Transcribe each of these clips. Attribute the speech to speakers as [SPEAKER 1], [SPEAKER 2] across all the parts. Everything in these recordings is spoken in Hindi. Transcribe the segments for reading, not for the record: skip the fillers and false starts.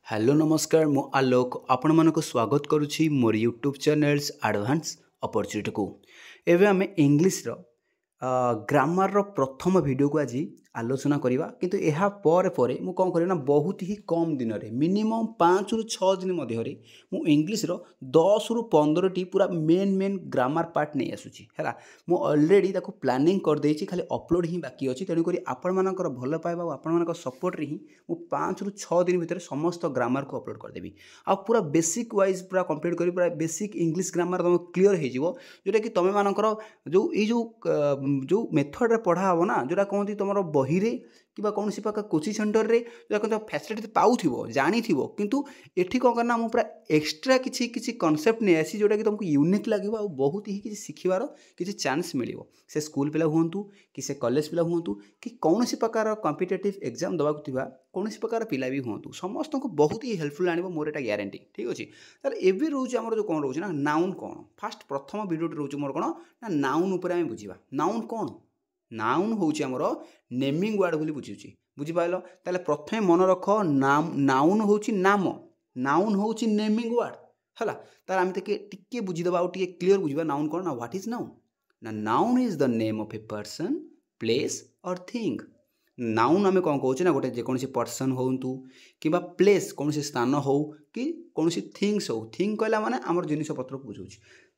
[SPEAKER 1] हेलो नमस्कार मु आलोक आपण मानक स्वागत करुछि मोर यूट्यूब चैनल्स एडवांस अपॉर्चुनिटी को एवं आम इंग्लिश ग्रामर रो प्रथम वीडियो को आज आलोचना करवा किंतु यहाँ पर मु कौन करें ना बहुत ही कम दिन में मिनिमम 5 रु 6 दिन मध्य मु इंग्लिश रो 10 रु 15 टी पूरा मेन मेन ग्रामर पार्ट नहीं आसूची है मु ऑलरेडी ताको प्लानिंग कर देछि खाली अपलोड ही बाकी अछि तेणुक आपण मानकर भल पाइबा और आपण मानकर सपोर्ट रे ही मु 5 रु 6 दिन भितर समस्त ग्रामर को अपलोड कर देबी आ पूरा बेसिक वाइज पूरा कंप्लीट करी पूरा बेसिक इंग्लिश ग्रामर तुम क्लियर हो जिवो जोटा कि तुम मानकर जो मेथड रे पढ़ा हो ना जोटा कहती तुम बही रे कि कौन सी प्रकार कोचिंग सेंटर रे जो फैसिलिटी पाऊथिबो जानिथिबो किंतु एठी कौन करना मु पूरा एक्स्ट्रा किछि किछि कांसेप्ट नै आसी जोटा कि तुमको यूनिक लागिबो और बहुत ही किछि सिखिबार किछि चांस मिलिबो से स्कूल पिला हुंतु कि से कॉलेज पिला हुंतु कि कौन सी प्रकार कॉम्पिटिटिव एग्जाम दबाक थिबा कौन सी प्रकार पिला भी हुंतु समस्त को बहुत ही हेल्पफुल आनिबो मोर एटा ग्यारंटी ठीक अछि तार एबी रोज हमर जो कोन रोज ना नाउन कोन फास्ट प्रथम वीडियो रोज मोर कोन ना नाउन ऊपर हम बुझिबा नाउन कोन नाउन होउची हमर नेमिंग वर्ड बोली बुझिउची बुझि पाइलो ताले प्रथमे मन रख नाउन होउची नाम नाउन होउची नेमिंग वर्ड हला तार हम तके टिके बुझि दबा और टिके क्लियर बुझिबा नाउन कोन ना व्हाट इज नाउन ना noun is the name of a person place और थिंग नाउन आम कौन कौचे ना गोटे जेकोसी पर्सन होतु कि प्लेस कौन स्थान हो कि कौन थिंग्स हो थिंग कहला माने आमर जिनिस पत्र को बुझाऊँ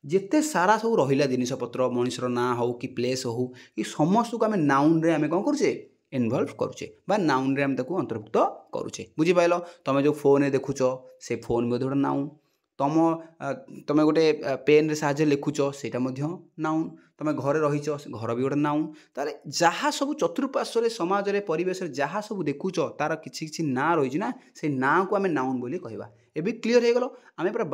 [SPEAKER 1] जिते सारा सब रहा जिनिसपत्र मनुष्यर ना हो कि प्लेस हो कि समस्त को आम नाउन रे आम कौन करुचे इनवल्व करुचे बा नाउन रे आम ताको अंतर्भुक्त करुचे बुझिपाल तुम जो फोन देखुच से फोन में गोटे नाउन तुम गोटे पेन रे साहाଯ୍य लिखुच सेटा नाउन तुम घरे रही घर भी गोटे नाउन तारे जहाँ सब चतुर्पार्श्व समाज रे परिवेश जहाँ सब देखुच तार किसी ना रही ना से ना को आम नाउन बोली कहवा एबी क्लियर हो गलो आम पूरा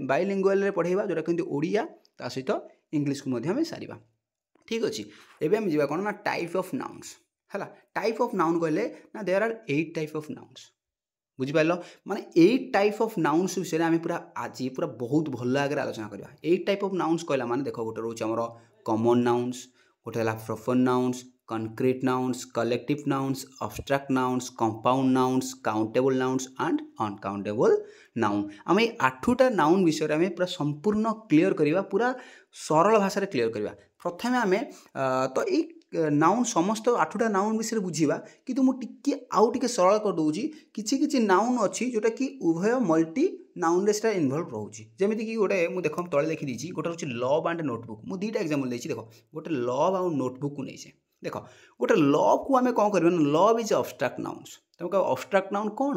[SPEAKER 1] बाइलिंगुअल रे पढ़ेबा जोटा कहते ओडिया ता सहित इंग्लिश को आम सारिबा ठीक अच्छे एबे आम जीवा कोन ना टाइप ऑफ नाउन्स है टाइप ऑफ नाउन कहले ना there are 8 type of nouns बुझिपाल माने 8 टाइप ऑफ नाउन्स विषय आम पूरा आज पूरा बहुत भल आगे आलोचना करवा 8 टाइप ऑफ नाउन्स कहला माने देख गोटे रोच आमर कॉमन नाउन्स गोटे है proper nouns concrete nouns collective nouns abstract nouns compound nouns countable nouns and uncountable noun आम ये 8टा नाउन विषय आम पूरा संपूर्ण क्लियर करवा पूरा सरल भाषा क्लियर करवा प्रथमे आम तो ये नाउन समस्त 8टा नाउन विषय बुझा कि मुझे आउ टे सरल कर दूसरी किसी नाउन अच्छी जोटा कि उभय मल्टी नाउन रे सेटा इनवल्व रोचे जमीती कि गोटे मुझे देख तले लिखी गोटे हूँ लव एंड नोटबुक मुझे 2टा एग्जांपल देख गोटे लव आउ नोटबुक को नहीं देख गोटे लव को आम कौन कर लव इज अब्स्ट्रैक्ट नाउन्स तुम कह अब्स्ट्रैक्ट नाउन कौन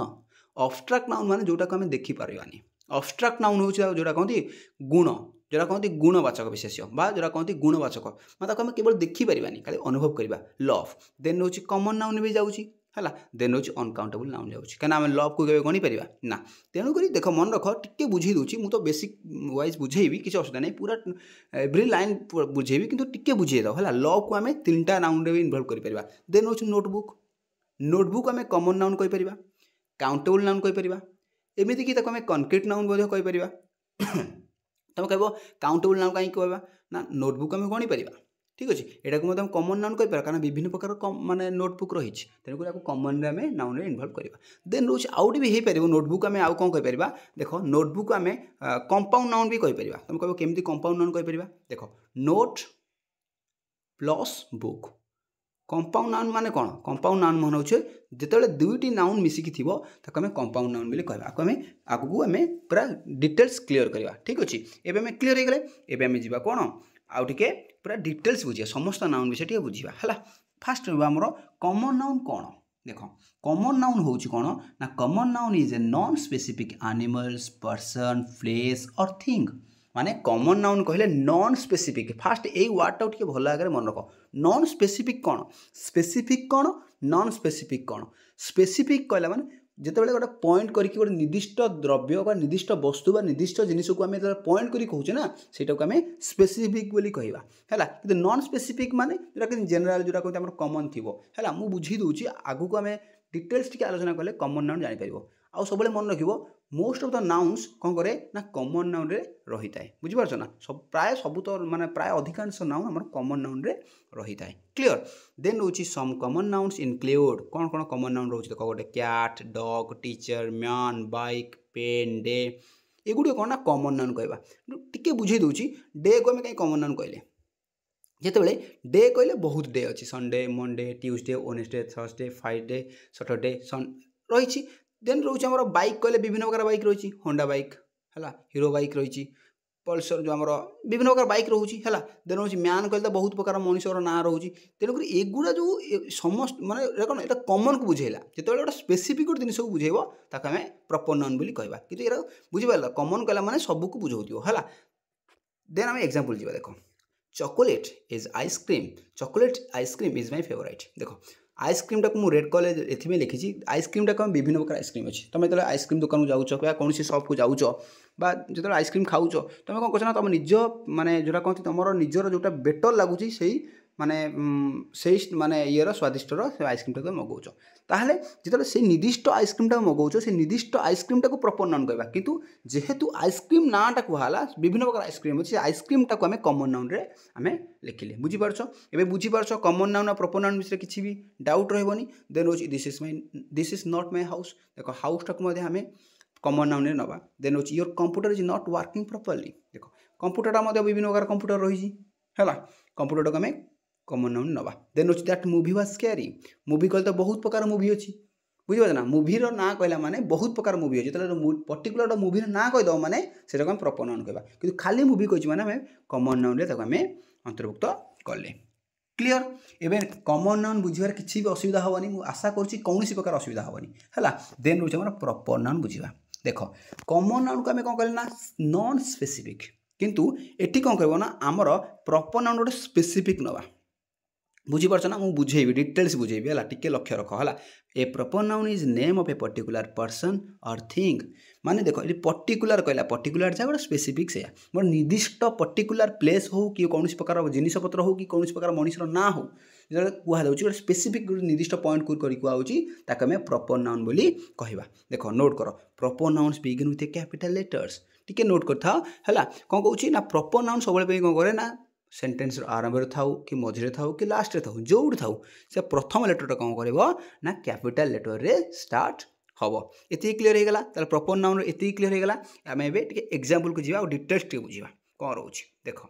[SPEAKER 1] अब्स्ट्रैक्ट नाउन माने जोटा को आम देखिपारानी अब्स्ट्रैक्ट नाउन हूँ जोटा कहते गुण जोटा कहते गुणवाचक विशेष्य जोटा कहते गुणवाचक मतलब आम केवल देखिपारानी खाली अनुभव करवा लव देन रोचे कॉमन नाउन भी जाऊँगी है देन रोचे अनकाउंटेबल नाउन जाऊँगी कहीं आम लव को गणी पार ना तेणुक देख मन रख टे बुझे दूसरी मुझे तो बेसिक वाइज बुझेबी किसी असुविधा नहीं पूरा एवरी लाइन बुझेबी कि टिके बुझे दो है लव को आम 3टा नाउन रे इनवल्व कर देन रोचे नोटबुक नोटबुक आम कॉमन नाउन कहीपर काउंटेबल नाउन कहीपर एमती कि आम कंक्रीट नाउन कहीपर तुम कह काउंटेबल नाउन कहीं कहवा ना नोटबुक आम गणी पार ठीक अच्छे यहाँ को कॉमन नाउन कहीपर कारण विभिन्न प्रकार माने नोटबुक रही तेणुक कॉमन आम नाउन रे इनवल्व करवा देन रोज आउट भी हो पार नोटबुक आम आउ कौन कहीपर देख नोटबुक आम कंपाउंड नाउन भी कहीपर तुम कह केमती कंपाउंड नाउन कहीपर देख note plus book compound noun माने कौन कंपाउंड नाउन मान होचे जिते 2टी नाउन मिसिकी थी आम कंपाउंड नाउन बोली कहवा आगे आगू आम पूरा डिटेल्स क्लियर करवा ठीक अच्छे एबे आम क्लियर हो गले एबे आम जीवा कौन आउ टिके पूरा डिटेल्स बुझिया समस्त नाउन विषय टे बुझा है फास्ट आमर कॉमन नाउन कौन देख कॉमन नाउन होची कौन ना common noun is a non specific animals person place और थिंग माने कॉमन नाउन कहले नॉन स्पेसिफिक फास्ट यही वर्डटा टे भल आगे मन रख नॉन स्पेसिफिक कौन नॉन स्पेसिफिक कौन स्पेसिफिक कहला माने जितेबाला गोटे पॉइंट करके गोटे निर्दिष्ट द्रव्य बा निर्दिष्ट वस्तु बा निर्दिष्ट जिनिस को आम पॉइंट करी कहूचे ना सेटा को आम स्पेसिफिक बोली कहवा है कि नॉन स्पेसिफिक माने जोटा कि जनरल जोटा कहते कॉमन थी है मुझे बुझी दूसरी आगू को आम डिटेल्स टी आलोचना कले कॉमन नाउन जापर आउ सब मन रखिबो मोस्ट ऑफ द नाउन्स कौन करे ना कॉमन नाउन रे रही थाए बुझी पारछ ना सब प्राय सब तो माने प्राय अधिकांश नाउन हमर कॉमन नाउन रे रही थाए क्लियर देन होची सम कॉमन नाउन्स इनक्लूड कौन कौन कॉमन नाउन रहउछ देखो गोटे cat dog teacher man bike pen day एगुडी कौन ना कॉमन नाउन कहबा टिके बुझे दूची डे को हम कहीं कॉमन नाउन कहले जितेबाला डे कहले बहुत डे अच्छी Sunday Monday Tuesday Wednesday Thursday Friday Saturday सन रही देन रोचे आम बाइक कहले विभिन्न प्रकार बाइक रही होंडा बाइक है हीरो बाइक रही पल्सर जो आम विभिन्न प्रकार बाइक रोचे है देन रोचे मैन कहले तो बहुत प्रकार मनुष्यर ना रोचे तेणुक एगुड़ा जो समस्त माने कौन यहाँ कमन को बुझेला जो गोटे स्पेसीफिक गोटे जिन को बुझेब ताक आम प्रॉपर नाउन बोली कहवा कि बुझीपार कमन कहला माने सबको बुझाऊ है देन आम एग्जांपल जीवा देखो chocolate is ice cream chocolate ice cream is my favourite देखो आइसक्रीम टाक रेड कलर एथि लिखी आइसक्रीम टाक विभिन्न प्रकार आइसक्रीम अच्छी तुम जो आइसक्रीम दुकान को जाऊच कौन सप को जाऊच जो आइसक्रीम खाऊच तुम कौन कर तुम निज माने जोटा कहते तुम निजर जोटा बेटर लगुच से माने से माने ये स्वादिष्टर से आइसक्रीम टाक मगाऊच ताहले जो से निर्दिष्ट आइसक्रीम टाक मगाऊच से निर्दिष्ट आइसक्रीम टाक प्रॉपर नाउन कहवा किंतु जेहेतु आइसक्रीम नाटा कहला विभिन्न प्रकार आइसक्रीम अच्छे आइसक्रीम टाक आम कॉमन नाउन रे आम लिखिले बुझीपारछ एबे बुझीपारछ कॉमन नाउन आ प्रॉपर नाउन विषय किसी भी डाउट रहबनी देन होची this is not my house देखो हाउस टाक मध्ये आम कॉमन नाउन रे नबा देन होची your computer is not working properly देखो कंप्यूटर मध्ये विभिन्न प्रकार कंप्यूटर रही है कंप्यूटर टाक आम कॉमन नाउन नवा देन होची that movie was scary movie कहले तो बहुत प्रकार मूवी अच्छी बुझे ना मूवीर ना कहला माने बहुत प्रकार मूवी अच्छे जो पर्टिकुलर मूवीर ना कहीदेव माने से प्रॉपर नाउन कहवा कि खाली मूवी कही माने आम कॉमन नाउन रे आम अंतर्भुक्त कले क्लियर एवं कॉमन नाउन बुझार किसी भी असुविधा हेनी मुझे आशा करुँच कौन प्रकार असुविधा हेनी है देन रोचे आम प्रॉपर नाउन बुझा देख कॉमन नाउन को आम कौन कहले ना नॉन स्पेसिफिक किंतु एटी कौन कहब ना आमर प्रॉपर नाउन गोटे स्पेसिफिक नवा बुझीपारछ ना मुझे बुझेबी डिटेल्स बुझेबी है टिके लक्ष्य रख है a proper noun is name of a particular person और थिंग माने देखो ये पर्टिकुलर कहला पर्टिकुलर जा गोटे स्पेसिफिक से मोर निर्दिष्ट पर्टिकुलर प्लेस हो कि कौन प्रकार जिनपतर हो कि कौन प्रकार मनुष्यर ना हो जो कहूँ गोटे स्पेसिफिक निर्दिष्ट पॉइंट को कहूँ आम प्रॉपर नाउन बोली कहवा देख नोट कर proper nouns begin with A capital letters टिके नोट कर है कौन कहूँ ना प्रॉपर नाउन सब कौन करे ना सेंटेंस आरंभ थाऊ कि मझे थाऊ कि लास्ट थाऊ जो थाऊ से प्रथम लेटर कौन कर ना कैपिटल लेटर रे स्टार्ट हम ये क्लीयर हो गला प्रॉपर नाउन ये क्लीयर हो गला आम ए एग्जांपल को जी डिटेल्स टे बुझा कौन रोचे देख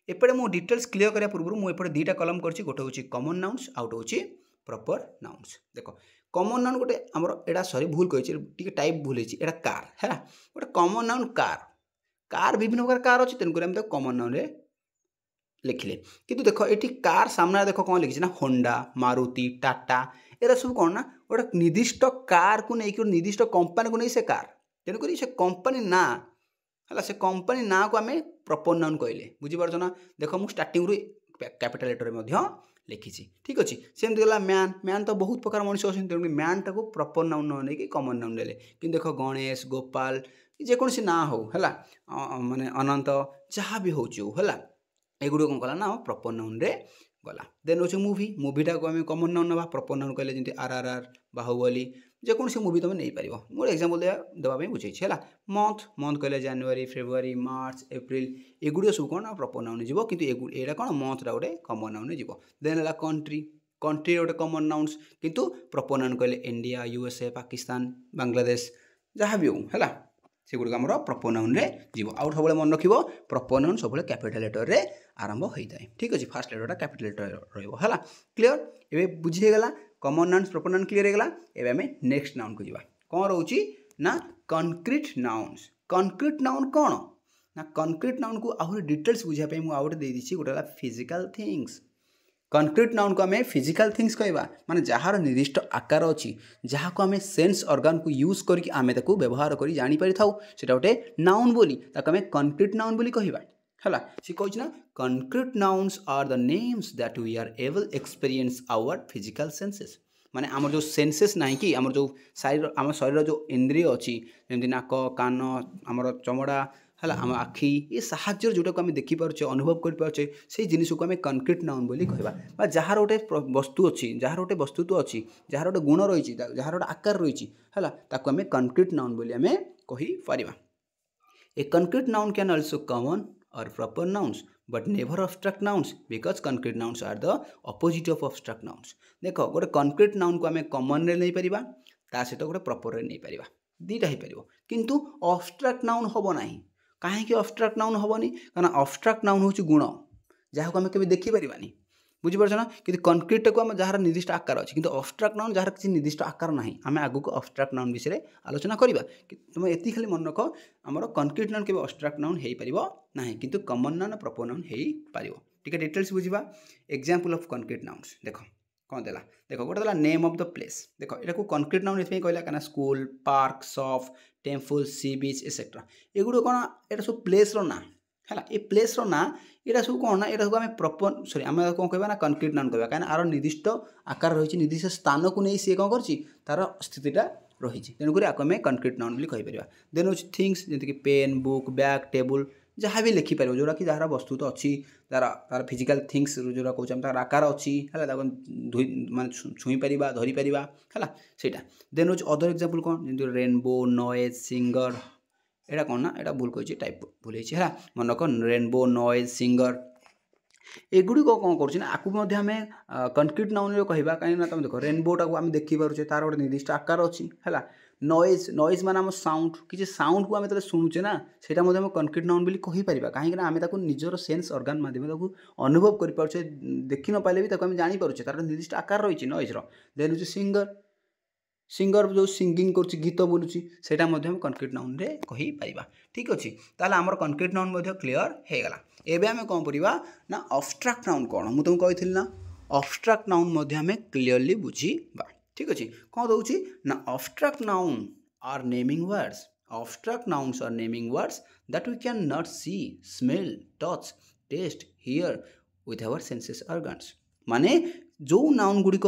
[SPEAKER 1] एपटे मु डिटेल्स क्लीयर करा पूर्व मुझे दुईटा कलम कर गोटे हूँ कॉमन नाउन्स आउट हूँ प्रॉपर नाउन्स देख कॉमन नाउन गोटे आमर एटा सॉरी भूल कही टाइप भूल है कार है गोटे कॉमन नाउन कार कार विभिन्न प्रकार कार अच्छी तेणुक आम कॉमन नाउन रे लिखिले किंतु देख ये कार सामने देख कौन लिखी ना होंडा मारुति टाटा एरा सब कौन ना गोटे निर्दिष्ट कार को लेकिन निर्दिष्ट कंपनी को नहीं से कार तेणुक से कंपनी ना है से कंपनी ना को आम प्रॉपर नाउन कहले बुझीपारछ ना देख मुझे स्टार्टिंग कैपिटल लेटर में लिखी ठीक अच्छे सेमती गला मैन मैन तो बहुत प्रकार मनुष्य अच्छे तेणुक मैन टाक प्रॉपर नाउन न नहीं कॉमन नाउन देले कि देख गणेश गोपाल जेकोसी ना हो है माने अनंत जहाँ भी हो एगुड़ कौन कला ना प्रॉपर नाउन रे गला देन रोचे मूवी मूवीटा को आम कॉमन नाउन ना प्रॉपर नाउन कहले जमी आर बाहुबली जेकोसी मूवी तुम नहीं पार मोर एग्जांपल देवाई बुझे है मंथ मंथ कहले जनवरी फेब्रुआरी मार्च एप्रिल एगुड़ सब कौन प्रॉपर नाउन जीव कि यहाँ कौन मंथटा गोटे कॉमन नाउन जीव देन है कंट्री कंट्री गोटे कॉमन नाउन्स किंतु प्रॉपर नाउन कहले इंडिया यूएसए पाकिस्तान बांग्लादेश जहाँ भी हो है सेगुड़ आम प्रॉपर नाउन रे जीव आउ सब मन रख प्रॉपर नाउन सब कैपिटल लेटर रे आरंभ होता है ठीक अच्छे फास्ट लेटरटा कैपिटल लेटर रहा क्लीयर एवं बुझीगला common nouns proper noun clear होगा एवं आम नेक्स्ट नाउन को जीवा कौन रोची ना कंक्रीट नाउन्स कंक्रीट नाउन कौन ना कंक्रीट नाउन को आहरी डिटेल्स बुझापी मुझे आउटे देती गोटे फिजिकल थिंग्स कंक्रीट नाउन को आम फिजिकल थिंग्स कहवा माने जार निर्दिष्ट आकार अच्छी जहाँ को आम सेंस ऑर्गन को यूज करके आम व्यवहार कर जापर था गोटे नाउन बोली आम कंक्रीट नाउन बोली कहवा है सी कह concrete nouns are the names that we are able experience our physical senses माने आमर जो सेंसेस ना कि आमर जो आम शरीर जो इंद्रिय अच्छी जमी नाक कान आमर चमड़ा है आम आखि ये साहाଯ୍य जोटा को आम देखिपारे अनुभव करें से जिनिस को आम कंक्रीट नाउन बोली कहवा जार गोटे वस्तु अच्छी जार गोटे वस्तुत्व अच्छी जार गोटे गुण रही जार गोटे आकार रही है ताको आम कंक्रीट नाउन बोली आम कहीपर a concrete noun can also common or proper nouns but never abstract nouns because concrete nouns are the opposite of abstract nouns देख गोटे कंक्रीट नाउन को आम कमन रे नहीं परिबा ता सहित गोटे प्रॉपर रे नहीं परिबा दीटा ही परिबो किंतु अब्स्ट्राक्ट नाउन होबो नाही काहे कि अब्स्ट्राक्ट नाउन होबोनी कारण अब्स्ट्राक्ट नाउन होची गुण जहाँ को आम केबे देखि परिबानी बुझीपार ना कि कंक्रीट को आम जार निर्दिष्ट आकार अच्छी किंतु अब्स्ट्राक्ट नाउन जार किसी निर्दिष्ट आकार ना आम आगु को अब्स्ट्राक्ट नाउन विषय में आलोचना करवा तुम ये खाली मन रख आमर कंक्रीट नाउन केबे अब्स्ट्राक्ट नाउन हो पार ना किंतु कमन नाउन प्रॉपर नाउन हो पार टिके डिटेल्स बुझा एग्जांपल ऑफ कंक्रीट नाउन्स देख कौन देला देख गोटे देला नेम ऑफ द प्लेस देख यहाँ कंक्रीट नाउन ये कहला क्या स्कूल पार्क शॉप टेम्पल सी बीच एक्सेट्रा एगुड़ कौन ये सब प्लेस ना है ये प्लेस ना यहाँ सब कौन ना यहाँ आम प्रॉपर सॉरी आम कौन कहना कंक्रीट नाउन कहवा कहीं आर निर्दिष्ट आकार रही निर्दिष्ट स्थान को नहीं सी कौन कर स्थितिटा रही तेणुक आपको आम कंक्रीट नाउन बोली कहीपर देन हूँ थिंग्स जमीक पेन बुक बैग टेबुल जहाँ भी लिखिपर जोटा कि जार वस्तु तो अच्छी तार फिजिकल थिंग्स जोटा कौन तार आकार अच्छी है माने छुई पार धरीपर है सहीटा देन हूँ अदर एग्जांपल कौन जमी रेनबो नॉइज सिंगर एटा कौन ना एटा भूल कही टाइप भूल है मन रख रेनबो नॉइज सिंगर एगुड़ी कौन करें कंक्रीट नाउन कहवा कहीं तुम देख रेनबोटा को आम देखिपे तार गोटे निर्दिष्ट आकार अच्छी है नॉइज नॉइज मान आम साउंड किसी साउंड को आम जो शुणुचे ना से कंक्रीट नाउन बोली कहीपर कहीं आम निजर सेन्स अर्गान मध्यम अनुभव कर देखि न पाले भी आम जानीपे तार निर्दिष्ट आकार रही नॉइजर देन हूँ सिंगर सिंगर जो सिंगिंग कर गीत बोलूँ से कंक्रीट नाउन रे कहीपर ठीक अच्छे ताल आमर कंक्रीट नाउन क्लीयर हो गला एबे आम कौन पढ़ा ना अब्स्ट्राक्ट नाउन कौन मुझे तुमको कही ना अब्स्ट्राक्ट नाउन आम क्लीयरली बुझीबा ठीक अच्छे कौन दौर ना abstract noun are naming words abstract nouns are naming words that we can not see smell touch taste hear with our senses organs माने जो नाउन गुड़िक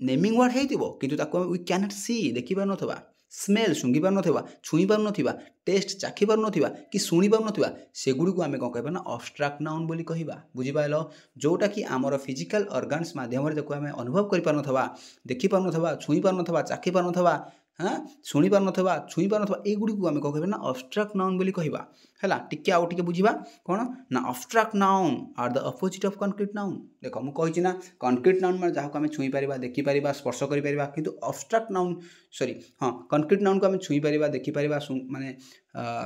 [SPEAKER 1] नेमिंग वर्ड हो कि वी कैन नॉट सी देखी पार नथवा स्मेल शुंघी पार नथवा छुई पार नथवा टेस्ट चाखी पार नथवा कि शुणी पार नथवा सेगुड़ी को आम कौन कहबा ना अब्स्ट्राक्ट नाउन बोली कहबा बुझिपाइल जोटा कि आमर फिजिकल ऑर्गन्स माध्यम जो आम अनुभव कर पार नथवा देखि पार नथवा छुई पार नथवा चाखी पार नथवा हाँ शुणी पार नथवा छुई पार नथवा एगुड़ी को आम कौन कहबा ना अब्स्ट्राक्ट नाउन बोली कहबा है टिके आउ टिके बुझिबा कौन ना abstract noun are the opposite of concrete noun देख मुझे ना कंक्रीट नाउन मैं जहाँ को आम छुई पार देखिपर स्पर्श कर किंतु अब्स्ट्राक्ट नाउन सॉरी हाँ कंक्रीट नाउन को आम छुई पार देखिपर माने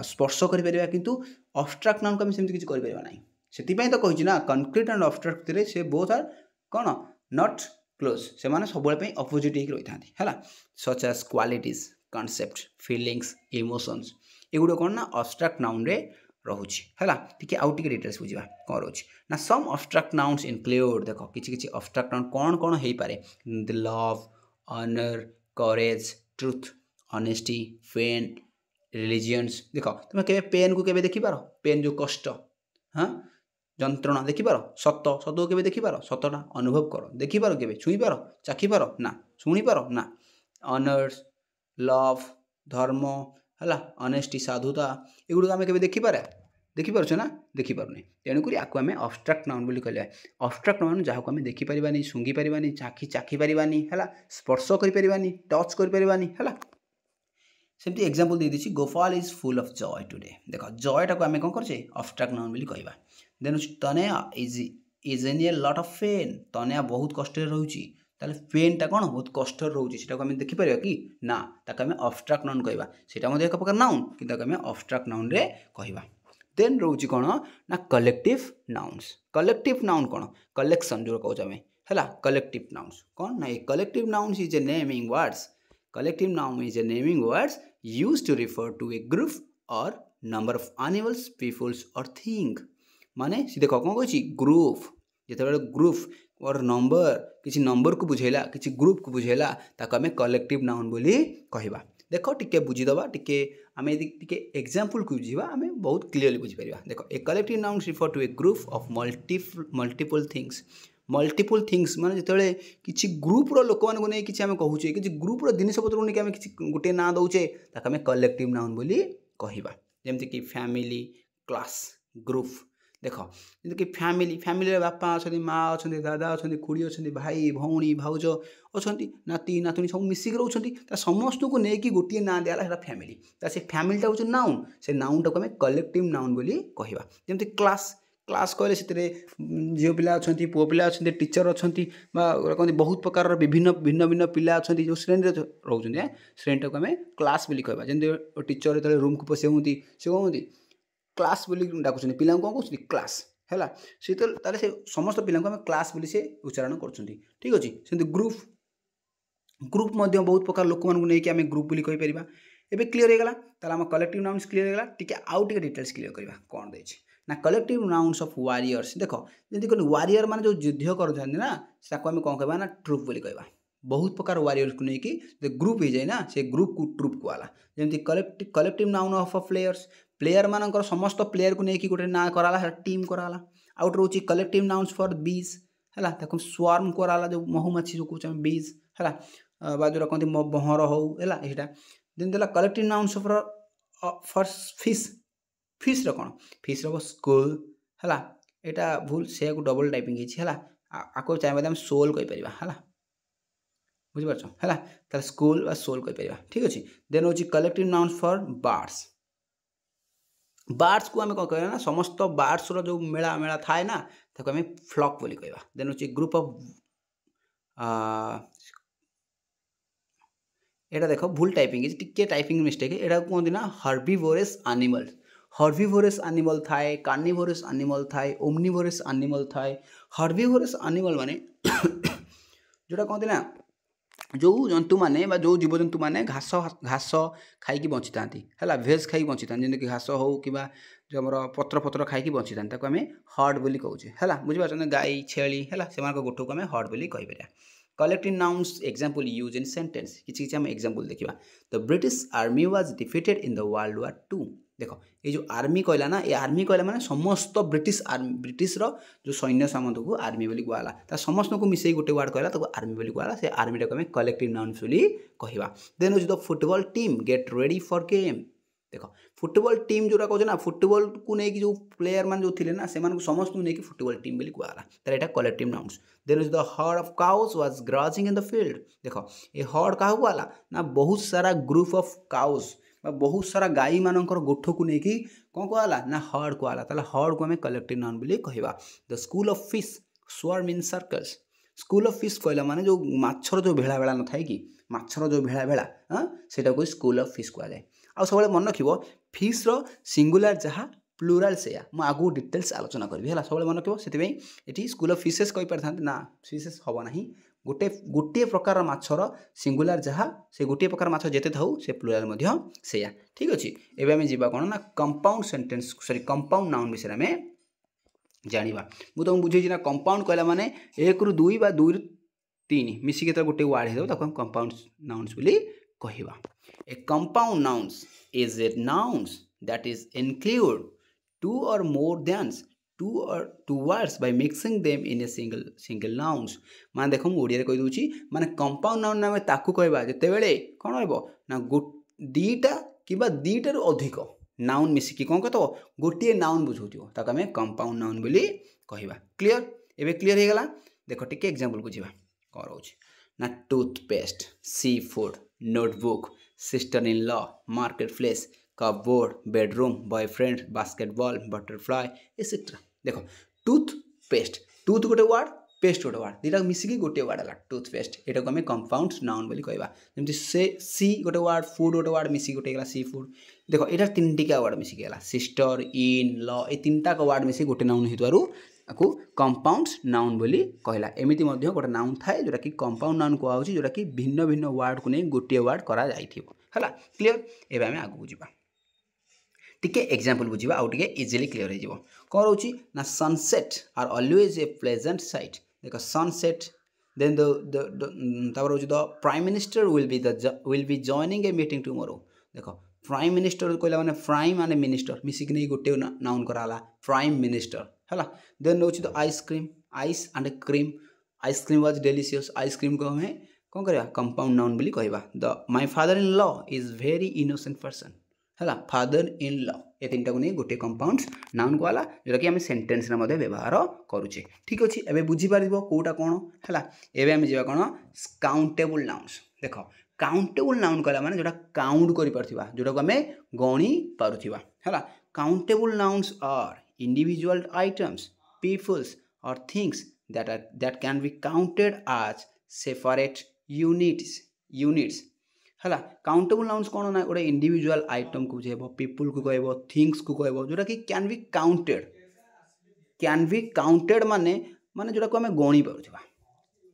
[SPEAKER 1] स्पर्श कर किंतु अब्स्ट्राक्ट नाउन को आम सेमती किसी कर ना से तो कही ना कंक्रीट एंड अब्स्ट्राक्ट से बोथ आर कौन नॉट क्लोज से माने सब अपोजिट ही रही था such as qualities concept feelings emotions एगुड़ कौन ना अब्स्ट्राक्ट नाउन रे रोचे है टी आउ टे डिटेल्स बुझा कौन रोचे ना सम अब्स्ट्राक्ट नाउन्स इनक्लूड देख किसी अब्स्ट्राक्ट नाउन कौन कौन हो पारे love honour courage truth honesty pain religions देख तुम के पेन को केबे देखिपार पेन जो कष्ट हाँ जंत्रणा देखिपार सत सत को केबे देखिपार सतटा अनुभव कर देखिपार केबे छुईपार चाखिपार ना शुणीपार ना ऑनर्स लव धर्म है ऑनेस्टी साधुता एगुड़ आम के देखिपार ना देखिपारे तेणुक आपको आम अब्स्ट्राक्ट नाउन बोली कहले अब्स्ट्राक्ट नाउन जहाँ को आम देखिपारानी शुंघी पारानी चाखी पारानी है स्पर्श कर टच कर है सेमती example they the Gopal is full of Joy today देख जॉयटा को आम कौन कर अब्स्ट्राक्ट नाउन बोली कहवा देन तनया इज इन ए लट ऑफ पेन तनया बहुत कष्ट रोचे पेनटा कौन बहुत कष्ट रोचे से आम देखिपर कि ना ताको आम अब्स्ट्राक्ट नाउन कहवा से एक प्रकार नाउन कि आम अब्स्ट्राक्ट नाउन रे कहवा देन रोचे कौन ना कलेक्टिव नाउन कौन कलेक्शन जो कहूँ आम है कलेक्टिव नाउन्स कौन ना collective nouns is a naming words collective noun is a naming words used to refer to a group or number of animals peoples or thing माने सी देख कौन कही ग्रुप जिते ग्रुप और नंबर किसी नंबर को बुझेला किसी ग्रुप को बुझेला ताको आम कलेक्टिव नाउन बोली कहवा देख टिके बुझीदबा टिके आम टिके एग्जांपल को बुझीबा आम बहुत क्लीयरली बुझीपारिबा देख a collective noun refer to a group of multiple things multiple things माने जिते किसी ग्रुप्र लोक मानक नहीं कि आम कहूचे कि ग्रुप्र जिनपतर को लेकिन आम गोटे ना दौचे ताको आम कलेक्टिव नाउन बोली कहवा जमती कि फैमिली क्लास ग्रुप देख जमीक फैमिली फैमिली बापा अच्छा माँ अच्छा दादा अच्छा खुड़ी अच्छा भाई भौणी भाउज अच्छा नाती नातुणी सब मिसिक रोच समस्त को लेकिन गोटे ना दिया फैमिली से फैमिलीटा हूँ नाउन से नाउनटा को आम कलेक्टिव नाउन बोली कहवा जमी क्लास क्लास कहले से झील पिला अच्छा पुओ पिला अच्छा टीचर अच्छा कहते बहुत प्रकार विभिन्न भिन्न भिन्न पिला अच्छा जो श्रेणी रोच श्रेणीटा को आम क्लास बोली कहवा जमी टीचर जो रूम को पशे हूँ से कौन क्लास बोली डाकुच पिला कौन कहते क्लास है सी तो से समस्त पिला आम क्लास बोली से उच्चारण कर ठीक अच्छे से ग्रुप ग्रुप बहुत प्रकार लोक मानक आम ग्रुप बोली कहीपर एबे क्लीयर हो गला आम कलेक्टिव नाउन्स क्लीयर हो गला टिके आउ टिके डिटेल्स क्लीयर करवा कौन देछि ना कलेक्टिव नाउन्स ऑफ वारियर्स देख जमी कहते वारियर मान जो युद्ध कर ना आम कौन कहवा ना ट्रुप बोली कहवा बहुत प्रकार वारियर्स को लेकिन ग्रुप हो जाए ना से ग्रुप को ट्रुप कहला जमी collective noun of players player मानकर समस्त प्लेयर को लेकिन गोटे ना कराला टीम कराला आउट रोचे कलेक्टिव नाउन्स फॉर बीज है स्वार्म कराला जो महुमाछी जो कहे बीज है जो कहते बहर हो है देन देला collective nouns for fish fish कौन फिश स्कूल है यहाँ भूल से डबल टाइपिंग है आपको चाहिए आम सोल कहीपर है बुझिपार है स्कूल सोल कहीपर ठीक अच्छे देन हूँ collective nouns for birds birds को आम कौन कह ना समस्त बार्ड्स जो मेला मेला थाए ना ताको आम फ्लॉक बोली कहवा देन हूँ ग्रुप ऑफ एटा देख भूल टाइपिंग टिके टाइपिंग मिस्टेक एटा कहते ना हर्बिवोरस एनिमल हर्बिवोरस एनिमल थाए कार्निवोरस एनिमल थाए ओमनिवोरस एनिमल थाए हर्बिवोरस एनिमल माने जोटा कहते ना जो जंतु मैंने जो जीवजंतु मैंने घास घास खाई बची था है भेज खाई बची था जमीक घास हो कि जो आम पत्र पत्र खाई बची था आम हर्ड बोली कहे है बुझीपार गाई छेली है से गोठ को आम हर्ड बोली कहीपर collective nouns example use in sentence किसी आम एग्जाम्पल देखा the British army was defeated in the World War 2 देख ये जो आर्मी कहला ना ये आर्मी कहला माने समस्त ब्रिटिश ब्रिटिश जो सैन्य सामंत को आर्मी बोली कहला समस्त को मिसई गोटे वार्ड कहला तो आर्मी बोली कहला से आर्मी टाक कलेक्टिव नाउन्स बोली कहवा देन हूँ the football team get ready for game देख फुटबॉल टीम जोटा कहे ना फुटबॉल को लेकिन जो प्लेयर मान जो थे ना से समस्त को लेकिन फुटबॉल टीम बोली कहला तर यहाँ कलेक्टिव नाउन्स देन is the herd of cows was grazing in the field देख ये हर्ड क्या कहला ना बहुत सारा ग्रुप ऑफ काउज बहुत सारा गाई मानकर गोठ को लेकिन कौन कहला ना हर्ड कहला ताला हर्ड को आम कलेक्टिव नाउन बोली कहवा the school of fish swarm in circles school of fish कहला माने जो माछर जो भेड़ा भेड़ा न थाए कि माछर जो भेड़ा भेड़ा सेटा को स्कूल ऑफ फिश कह जाए आ सब मन रखिबो फिश रो सिंगुलर जहाँ प्लूराल से मु आगु डिटेल्स आलोचना करी है सब मन रखिबो सेति एटी स्कूल ऑफ फिशेस कहि पार थांते ना फिशेस हबो नाही गोटे गोटे प्रकार माछर सिंगुलर जहाँ से गोटे प्रकार माछ जेते थाउ से प्लूराल मध्य सेया ठीक अच्छे एबे आमे जीवा कोन ना compound sentence sorry compound noun विषय में जानिबा मु तुम बुझेछि ना कंपाउंड कहला माने 1 रु 2 बा 2 रु 3 मिसिके त गोटे वर्ड हेदो ताको कंपाउंड नाउन्स बोली कहवा ए compound nouns is a nouns that is include 2 or more than two words by mixing them in a single nouns मान देख मुझे कही दूसरी माने कंपाउंड नाउन आम ताकू कहवा जिते बेले कौन रहा ना दीटा कि दीटार अधिक नाउन मिसिकी कौन कहते गोटे नाउन बुझाऊ ताको आम कंपाउंड नाउन बोली कहवा क्लीयर एबे क्लीयर हो गला देख टिके एग्जांपल बुझा कौन रोच ना टूथपेस्ट सी food notebook sister in law market place cupboard bedroom boyfriend basketball butterfly etcetera देख टूथपेस्ट टूथ गोटे वार्ड पेस्ट गोटे वार्ड दुटा मिसिकी गोटे वार्ड है टूथपेस्ट यहाँ को आम कंपाउंड नाउन बोली कहवा जमी से सी गोटे वार्ड फूड गोटे वार्ड मिसिकी गोटे गला सी फूड देख यहाँ 3टिका वार्ड मिसिकी गला सिस्टर इन लॉ ये 3टाक वार्ड मिसिकी गोटे नाउन होइतबारु आपको कंपाउंड नाउन बोली कहला एमिति मध्य गोटे नाउन थाए जोटा कि कंपाउंड नाउन कहवा जोटा कि भिन्न भिन्न वार्ड को नहीं गोटे वार्ड करा जाइथिबो हला क्लियर एबे आमे आगु बुझिबा टिके एग्जांपल बुझिबा आउ टिके इजीली क्लियर हो जिवो कोन रहउची ना sunset are always a pleasant sight देखो सनसेट देन तापर रहउची the prime minister will be joining a meeting tomorrow देखो प्राइम मिनिस्टर कहला माने प्राइम माने मिनिस्टर मिसिक नै गोटे नाउन कराला प्राइम मिनिस्टर हला देन रहउची the ice cream ice and cream ice cream was delicious ice cream को हमें कौन करवा कंपाउंड नाउन बोली कहवा the my father in law is very innocent person है फादर इन लॉ ये तीन टाक नहीं गोटे कंपाउंड्स नाउन कहला जोटा कि आम सेन्टेन्स व्यवहार करुचे ठीक अच्छे एवं बुझीपार कौटा कौन है एवं आम जा कौन काउंटेबल नाउन्स देख काउंटेबल नाउन कहला माने जोटा काउंट करि पारथिबा जोटा को हमें गणी पारुथिबा है countable nouns are individual items peoples और things that can be counted as separate units है काउंटेबल नाउन्स कौन ना गोटे इंडिविजुअल आइटम को बुझेब पीपुल को कहब थिंग्स को कहब जोटा कि कैन बी काउंटेड माने माने जोटा को हमें गणी पारुथिबा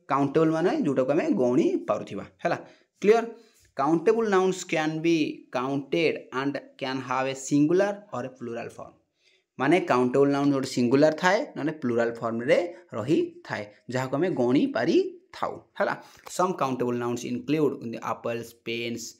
[SPEAKER 1] काउंटेबल माने जोटा को हमें गणी पारुथिबा है clear countable nouns can be counted and can have a singular और ए प्लुरल फॉर्म माने काउंटेबल नाउन जो सिंगुलर थाए ना प्लुरल फॉर्म रे रही थाए जहाँ को हमें गणी पारी थाउ है some countable nouns include apples pens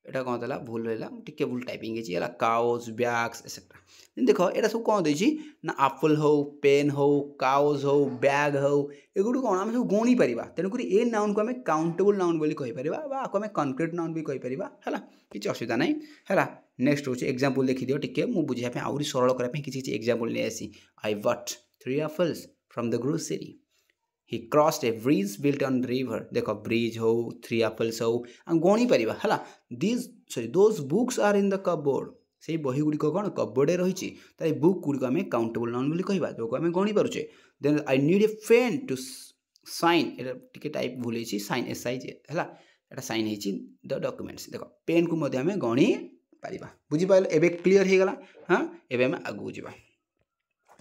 [SPEAKER 1] एटा कौन था भूल रहा टिके भूल टाइपिंग है काउज बैग्स एक्सेट्रा देख यहाँ सब कौन देती ना एप्पल हो पेन हो काउज हो बैग हो एगुड़ कौन आम सब गणी पार तेणुक ए नाउन को आम काउंटेबल नाउन बोली कहीपर आपको आम कनक्रीट नाउन भी कहीपर है किसी असुविधा नहीं है नेक्स्ट हूँ एग्जाम्पल देखिदियो टिके मुझे बुझापी आहरी सरल करने किसी एग्जाम्पल नहीं आसी I but 3 apples from the grocery he crossed a bridge built on river देख ब्रिज हो 3 एप्पल्स हो गणी पार है those books are in the cupboard से बही गुड़िक कौन कपबोर्डे रही तार बुक गुड़िक आम काउंटेबल नाउन बोली कहवा जो आम गणी पारे then I need a pen to sign ये टाइप भूल साइन एस आई है साइन हो द डॉक्यूमेंट्स देख पेन को आम गणी पारिबा बुझीपाल एवं क्लीयर हो गला हाँ एवं आम आगू जा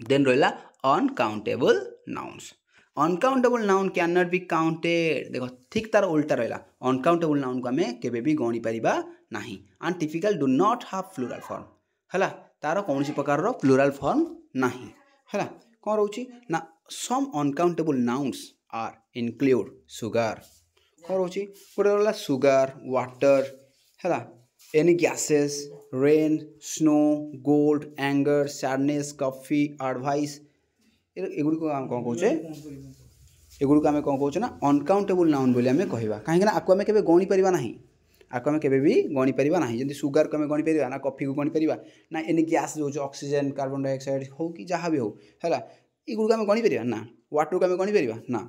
[SPEAKER 1] देन रहा uncountable nouns uncountable noun can not be counted देख ठीक तार उल्टा रहा अनकाउंटेबल नाउन को आम केबे भी गणी पारिबा नहीं and typical do not have plural form है तार कौन प्रकार प्लुरल फॉर्म नहीं है कौन रोचे ना some uncountable nouns are include sugar कौन रोचे गोटे रहा सुगार वाटर है any gases rain snow gold anger sadness coffee advice एगुड़ी को आम कौन कहे एगुड़ी को आम कौन कहे ना अनकाउंटेबल नाउन बोली आम कहवा कहीं आपको आम के गणी पार ना आपको आम के गणी पार ना जमी सुगार को आम गणी पार ना कॉफी को गणी पार ना एनी गैस जो ऑक्सीजन कार्बन डाइऑक्साइड हो कि जहाँ भी हो है एगुड़ी को आम गणी पार ना वाटर को आम गणी पार ना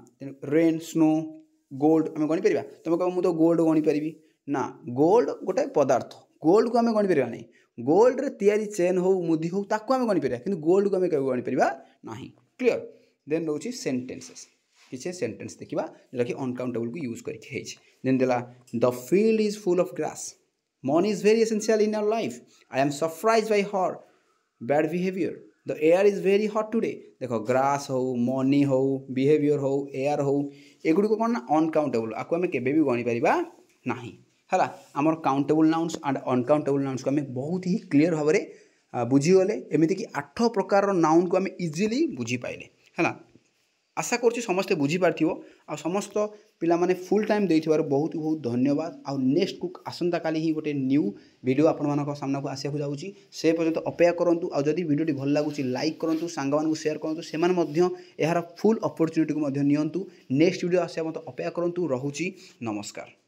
[SPEAKER 1] रेन स्नो गोल्ड आम गणी पार तुम कह मुझे गोल्ड गणी पारि ना गोल्ड गोटे पदार्थ गोल्ड को आम गणी पार नहीं गोल्ड रे तैयारी चेन हो मुदी हो ताको आम गणी पार कि गोल्ड को आम गणी पार ना क्लियर देन रोचे सेंटेंसेस किसी सेंटेंस देखा जोटा कि अनकाउंटेबल को यूज करके देन देला the field is full of grass money is very essential in your life I am surprise by her bad behaviour the air is very hot today देखो ग्रास हो मनी हो बिहेवियर हो एयर हो एगुड़ी को कौन ना अनकाउंटेबल आपको आम के गणी पार ना है आमर countable nouns and uncountable nouns को आम बहुत ही क्लीयर भाव में बुझीगले एमतीक 8 प्रकार नाउन को आम इजिली बुझीपाइले है आशा कर समस्ते बुझीपार आ समस्त पिला माने फुल टाइम देथिबार बहुत बहुत धन्यवाद आ नेक्स्ट को आसंता काली ही गोटे न्यू वीडियो आपण मानक सामना को आसिया जाऊँगी से पर्यंत अपेक्षा करूँ आ जदि वीडियो भल लगुच लाइक करूँ सांग मानू शेयर करूँ से यार फुल अपॉर्चुनिटी को नियंतु नेक्स्ट वीडियो आसिया मत अपेक्षा करूँ रोची नमस्कार।